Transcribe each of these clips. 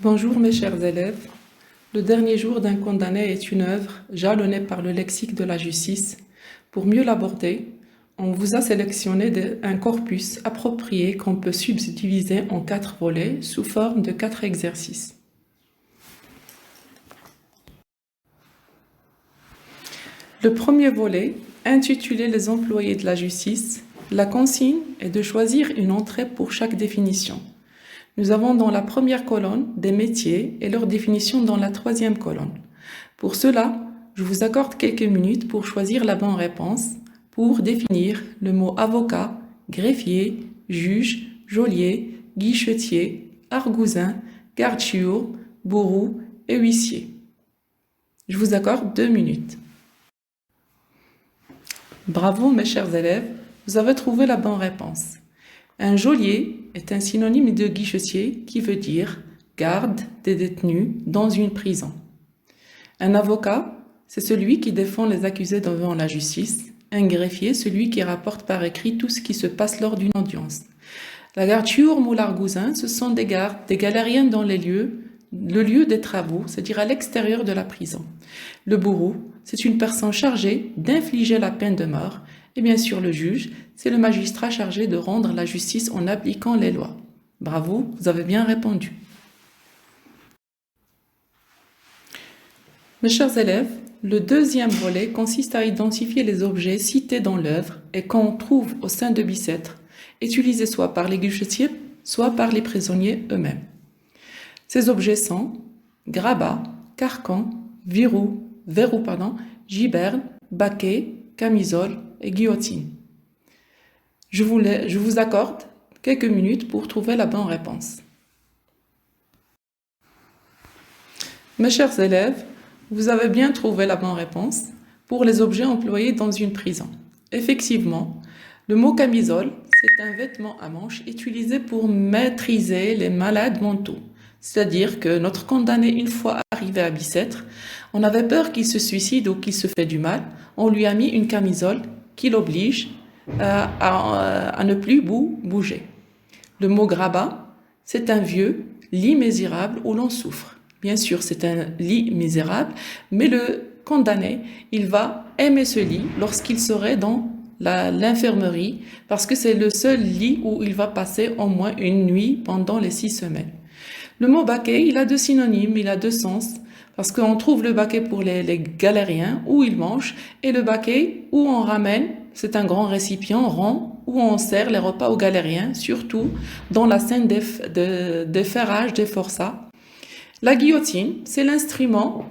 Bonjour mes chers élèves. Le dernier jour d'un condamné est une œuvre jalonnée par le lexique de la justice. Pour mieux l'aborder, on vous a sélectionné un corpus approprié qu'on peut subdiviser en 4 volets sous forme de 4 exercices. Le premier volet, intitulé Les employés de la justice, la consigne est de choisir une entrée pour chaque définition. Nous avons dans la première colonne des métiers et leur définition dans la troisième colonne. Pour cela, je vous accorde quelques minutes pour choisir la bonne réponse pour définir le mot avocat, greffier, juge, geôlier, guichetier, argousin, garde-chiour, bourreau et huissier. Je vous accorde 2 minutes. Bravo mes chers élèves, vous avez trouvé la bonne réponse. Un geôlier est un synonyme de guichetier qui veut dire garde des détenus dans une prison. Un avocat, c'est celui qui défend les accusés devant la justice. Un greffier, celui qui rapporte par écrit tout ce qui se passe lors d'une audience. La garde-chiourme ou l'argousin, ce sont des gardes, des galériens dans le lieu des travaux, c'est-à-dire à l'extérieur de la prison. Le bourreau, c'est une personne chargée d'infliger la peine de mort. Et bien sûr, le juge, c'est le magistrat chargé de rendre la justice en appliquant les lois. Bravo, vous avez bien répondu. Mes chers élèves, le deuxième volet consiste à identifier les objets cités dans l'œuvre et qu'on trouve au sein de Bicêtre, utilisés soit par les guichetiers, soit par les prisonniers eux-mêmes. Ces objets sont grabat, carcan, verrou, giberne, baquet, camisole et guillotine. Je vous accorde quelques minutes pour trouver la bonne réponse. Mes chers élèves, vous avez bien trouvé la bonne réponse pour les objets employés dans une prison. Effectivement, le mot camisole, c'est un vêtement à manches utilisé pour maîtriser les malades mentaux. C'est-à-dire que notre condamné, une fois arrivé à Bicêtre, on avait peur qu'il se suicide ou qu'il se fait du mal. On lui a mis une camisole qui l'oblige à ne plus bouger. Le mot grabat, c'est un vieux lit misérable où l'on souffre. Bien sûr, c'est un lit misérable, mais le condamné, il va aimer ce lit lorsqu'il serait dans l'infirmerie, parce que c'est le seul lit où il va passer au moins une nuit pendant les 6 semaines. Le mot baquet, il a 2 synonymes, il a 2 sens, parce qu'on trouve le baquet pour les galériens, où ils mangent, et le baquet où on ramène, c'est un grand récipient rond, où on sert les repas aux galériens, surtout dans la scène des ferrages, des forçats. La guillotine, c'est l'instrument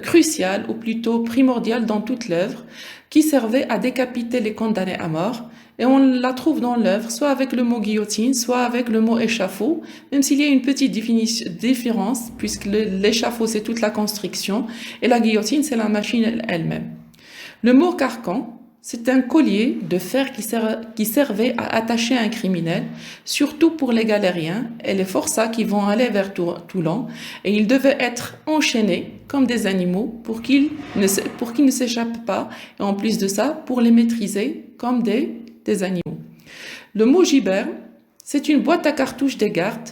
crucial, ou plutôt primordial dans toute l'œuvre, qui servait à décapiter les condamnés à mort. Et on la trouve dans l'œuvre, soit avec le mot guillotine, soit avec le mot échafaud, même s'il y a une petite différence, puisque l'échafaud, c'est toute la construction, et la guillotine, c'est la machine elle-même. Le mot carcan, c'est un collier de fer qui servait à attacher un criminel, surtout pour les galériens et les forçats qui vont aller vers Toulon, et ils devaient être enchaînés comme des animaux pour qu'ils ne s'échappent pas, et en plus de ça, pour les maîtriser comme des animaux. Le mot giberne, c'est une boîte à cartouches des gardes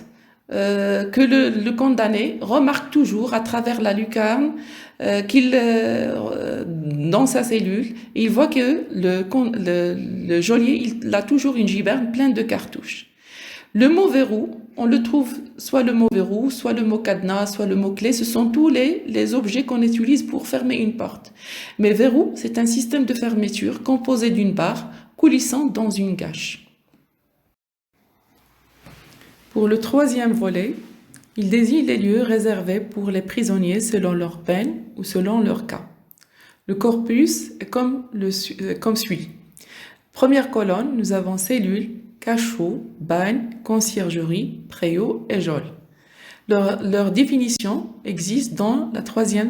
que le condamné remarque toujours à travers la lucarne dans sa cellule. Et il voit que le geôlier, il a toujours une giberne pleine de cartouches. Le mot verrou, on le trouve soit le mot verrou, soit le mot cadenas, soit le mot clé. Ce sont tous les objets qu'on utilise pour fermer une porte. Mais verrou, c'est un système de fermeture composé d'une barre coulissant dans une gâche. Pour le troisième volet, il désigne les lieux réservés pour les prisonniers selon leur peine ou selon leur cas. Le corpus est comme suit. Première colonne, nous avons cellules, cachot, bagne, conciergerie, préau et geôle. Leur définition existe dans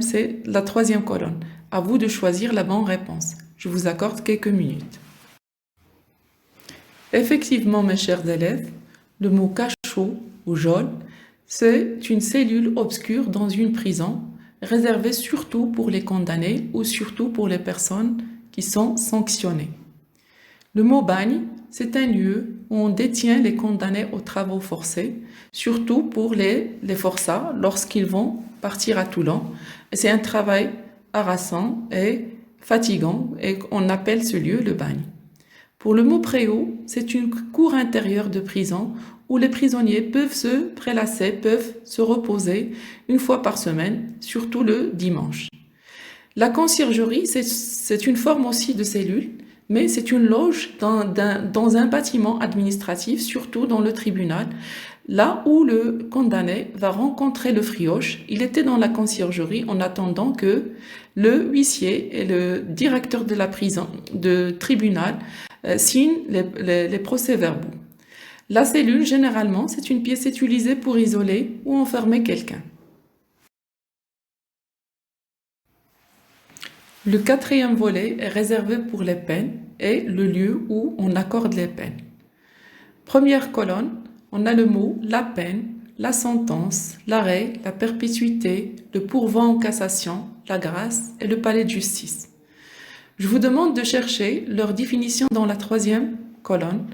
c'est la troisième colonne. À vous de choisir la bonne réponse. Je vous accorde quelques minutes. Effectivement, mes chers élèves, le mot cachot ou geôle, c'est une cellule obscure dans une prison, réservée surtout pour les condamnés ou surtout pour les personnes qui sont sanctionnées. Le mot bagne, c'est un lieu où on détient les condamnés aux travaux forcés, surtout pour les forçats lorsqu'ils vont partir à Toulon. Et c'est un travail harassant et fatigant et on appelle ce lieu le bagne. Pour le mot préau, c'est une cour intérieure de prison où les prisonniers peuvent se prélasser, peuvent se reposer une fois par semaine, surtout le dimanche. La conciergerie, c'est une forme aussi de cellule, mais c'est une loge dans un bâtiment administratif, surtout dans le tribunal, là où le condamné va rencontrer le frioche. Il était dans la conciergerie en attendant que le huissier et le directeur de la prison, de tribunal, signent les procès-verbaux. La cellule, généralement, c'est une pièce utilisée pour isoler ou enfermer quelqu'un. Le quatrième volet est réservé pour les peines et le lieu où on accorde les peines. Première colonne, on a le mot la peine, la sentence, l'arrêt, la perpétuité, le pourvoi en cassation, la grâce et le palais de justice. Je vous demande de chercher leur définition dans la troisième colonne.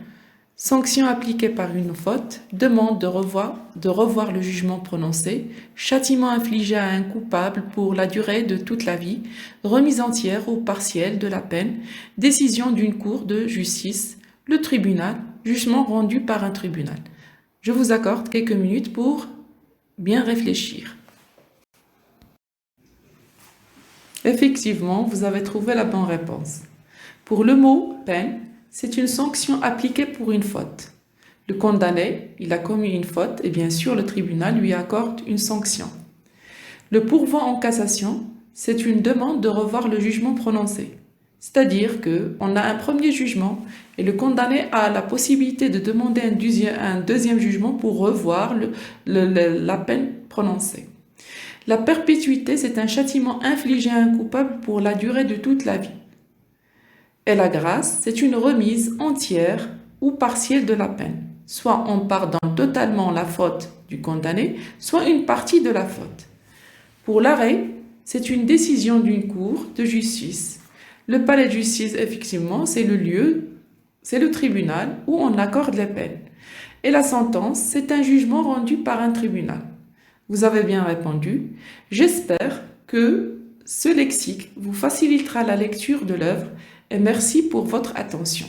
Sanction appliquée par une faute, demande de revoir le jugement prononcé, châtiment infligé à un coupable pour la durée de toute la vie, remise entière ou partielle de la peine, décision d'une cour de justice, le tribunal, jugement rendu par un tribunal. Je vous accorde quelques minutes pour bien réfléchir. Effectivement, vous avez trouvé la bonne réponse. Pour le mot peine, c'est une sanction appliquée pour une faute. Le condamné, il a commis une faute et bien sûr le tribunal lui accorde une sanction. Le pourvoi en cassation, c'est une demande de revoir le jugement prononcé. C'est-à-dire qu'on a un premier jugement et le condamné a la possibilité de demander un deuxième jugement pour revoir la peine prononcée. La perpétuité, c'est un châtiment infligé à un coupable pour la durée de toute la vie. Et la grâce, c'est une remise entière ou partielle de la peine. Soit on pardonne totalement la faute du condamné, soit une partie de la faute. Pour l'arrêt, c'est une décision d'une cour de justice. Le palais de justice, effectivement, c'est le lieu, c'est le tribunal où on accorde les peines. Et la sentence, c'est un jugement rendu par un tribunal. Vous avez bien répondu. J'espère que ce lexique vous facilitera la lecture de l'œuvre et merci pour votre attention.